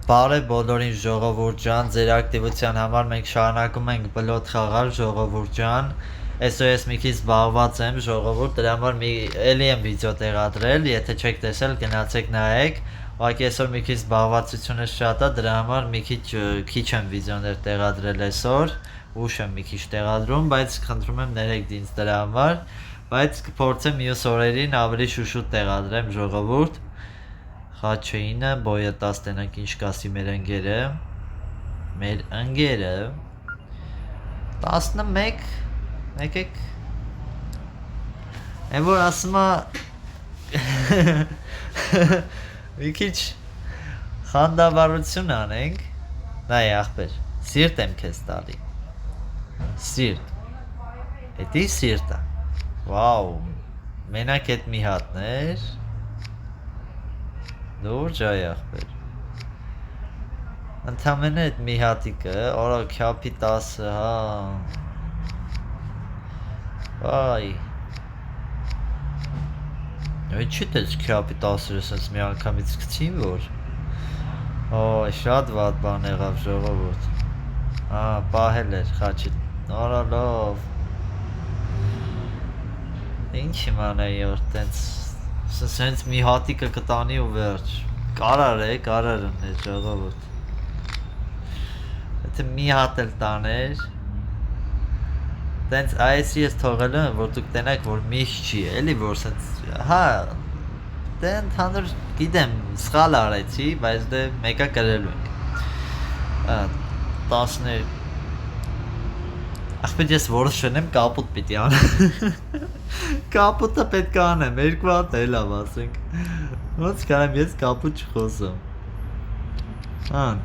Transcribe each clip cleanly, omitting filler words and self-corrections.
Բարև բոլորին ժողովուրդ ջան, ձեր ակտիվության համար մենք շարունակում ենք բլոթ խաղալ ժողովուրդ ջան։ SOS մի քիչ զբաղված եմ ժողովուրդ, դրա համար էլի եմ վիդեո տեղադրել, եթե չեք տեսել գնացեք նայեք։ Ուղղակի այսօր մի քիչ զբաղվածությունը շատ է, դրա համար մի քիչ եմ վիդեոներ տեղադրել այսօր, ուշ եմ մի քիչ տեղադրում, բայց խնդրում եմ ներեք ինձ դրա համար, բայց կփորձեմ մյուս օրերին ավելի շուշուտ տեղադրեմ ժողովուրդ։ Խաչեինը, բոյը 10 տենակ ինչ կասի մեր ընգերը 11 եկեք են որ ասում է մի քիչ խանդավառություն անենք նայ ախպեր սիրտ եմ քեզ տալի սիրտ էդի սիրտ է վաու մենակ էդ մի հատներ Լուրջ այ ախպեր Ընդամենը այդ մի հատիկը օրա քյապի 10 հա Վայ Այ չի դες քյապի 10-ը սենց մի անգամից գցին որ Օ շատ վատ բան եղավ ժողովուրդ Հա պահել էր խաչի Օրա լավ Ինչ իմանայի որ տենց Սենց մի հատիկը կտանի ու վերջ Կարար ըններ ժողովուրդ Եթե մի հատ էլ տաներ Տենց այս ես թողել եմ որ դուք տենակ որ միշտ չի էլի որ սենց հա Դե ընդհանուր գիտեմ սխալ արեցի բայց դե մեկա կրելու ենք 10 Ախպետ ես որոշել եմ կապուտ պիտի անեմ Կապուտը պետք է անեմ, 2 հատ էլ ավ ասենք Ոնց կարեմ ես կապուտ չխոսեմ Ան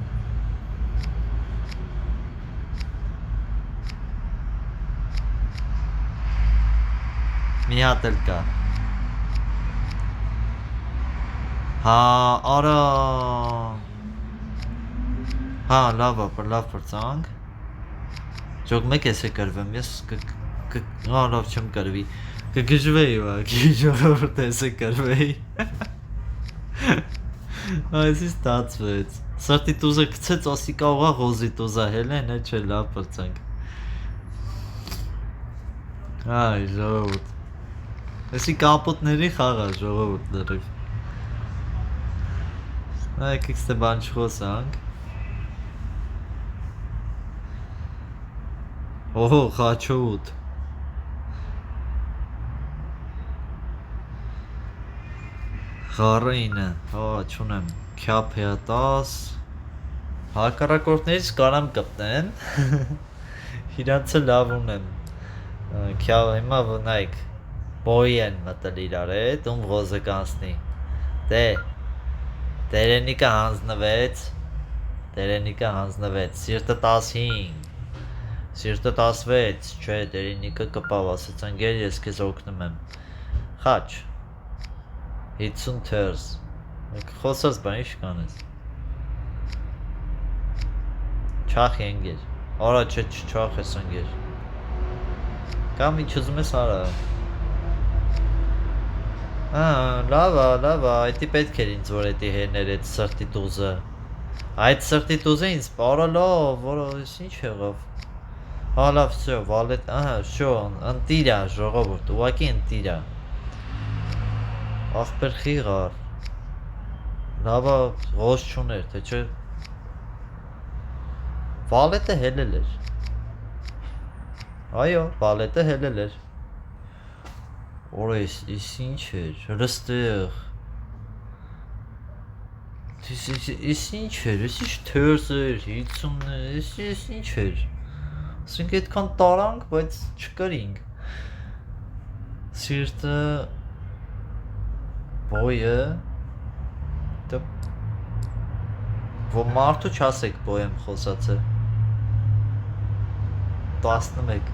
Մի հատ էլ կա Հա, արա Հա, լավ պրծանք Ժոգ մեկ ես է կրվեմ, ես Հա, լավ չեմ կրվի Կգժվեի վակի, ժողովուրդ ես է կրվեի Այսի ստացվեց Սրտի տուզը կցեց ասիկա ուղա ղոզի տուզա հելեն, է չէ լավ պրծանք Այ, ժողովուրդ Այսի կապոտների խաղա ժողովուրդ լրիվ Եկեք ստե բան չխոսանք Օհո, խաչոուտ Խարինը, հա, չունեմ, քյապ 10 Հակառակորդներից կարամ կպտեն Իրանցը լավ ունեմ Քյապ հիմա վնայք Բոյ են մտել իրար է, դում ղոզը կանցնի Դե Տերենիկը հանձնվեց Սիրտը 15 Սիրտը 16 Չէ, տերենիկը կպավ ասաց ընգեր ես կեզ օգնում եմ Խաչ 50 թերս Խոսած բան ինչ կանես Չախ ենգեր Արա չէ չախ ես ընգեր Կամ ինչ ուզում ես արա Լավա, այդի պետք էր ինձ որ էդի հերներ էդ սրտի տուզը Այդ սրտի տուզը ինձ պարա լավ, որը ինչ եղավ Հա լավ, շո, վալետ, շո, ընտիրա, ժողովուրդ, ուղակի ընտիրա Ախպեր խիղար Լավա, ղոզ չուներ, թե չէ Վալետը հելել էր Այո, վալետը հելել էր Որը ես ինչ էր, հրստեղ Ես ինչ էր, ես ինչ թերս էր, 50 ես ինչ էր Ասենք այդքան տարանք, բայց չկրինք Սիրտը Բոյը Որ մարդու չասեք բոյ եմ խոսած է 11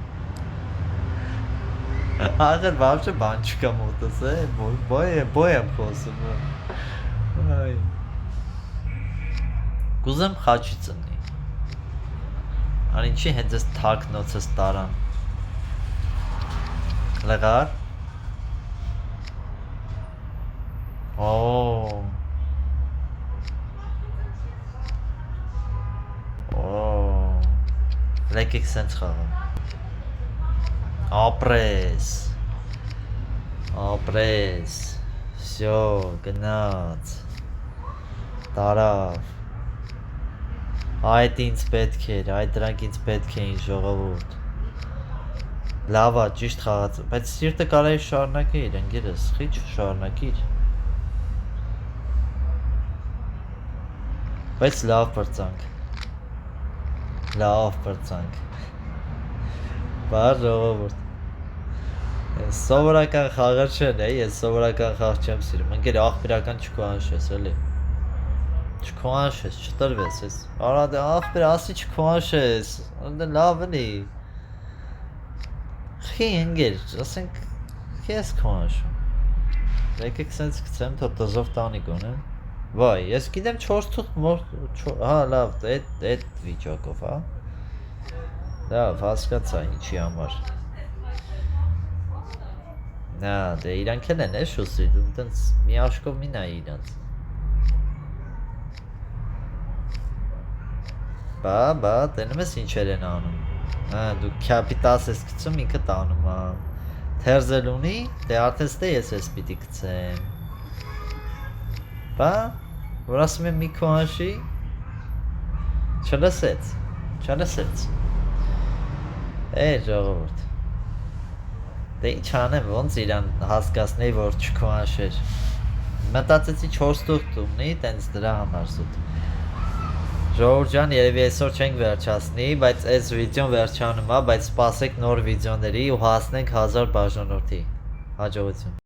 Աղեր վավշը բան չկա մոտս է, բոյ եմ խոսում Գուզեմ խաչի ծնի Ան ինչի հենց ես թակնոցս տարան Լղար Օ Եկեք սենց խաղամ։ Ապրես, всё, գնաց, տարավ, այդ ինձ պետք էր, այդ դրանք ինձ պետք էին ժողովուրդ, լավա, ճիշտ խաղաց, բայց սիրտը կարայի շարունակիր, ընգերս, խիչ շարունակիր, բայց լավ պրծանք, բա ժողովուրդ, սովորական խաղեր չեն, ես սովորական խաղ չեմ սիրում, ընկեր աղբիրական չքոհանշես, էլի, չքոհանշես, չտրվես, ես, արադե աղբիր ասի չքոհանշես, լավ էլի, խի ընկեր, ասենք, ես քոհանշում, եկեք սենց կծեմ, թոր տզով տանի գոնեմ, վայ, ես գիտեմ 4 թուղթ, հա, լավ, այդ վիճակով, հա, լավ, հասկացա, ինչի համար, Նա, դե իրանք էլ են շուսի, դու տենց մի աշկով մի նայի իրանց Բա, տենում ես ինչեր են անում դու կապիտաս ես կծում ինքը տանում թերզել ունի, դե արդես դե ես ես պիտի կծեմ Բա, որ ասում եմ մի կոհանշի չլսեց ժողովուրդ Դե ինչ անեմ, ոնց իրան հասկացնեի, որ չքոհանշեր Մտածեցի 4 թուղթ ունի, տենց դրա համար սուտ Ժողովուրդ ջան, երևի այսօր չենք վերջացնի, բայց այս վիդեոն վերջանում է, բայց սպասեք նոր վիդեոների ու հասնենք 1000 բաժանորդի Հաջողություն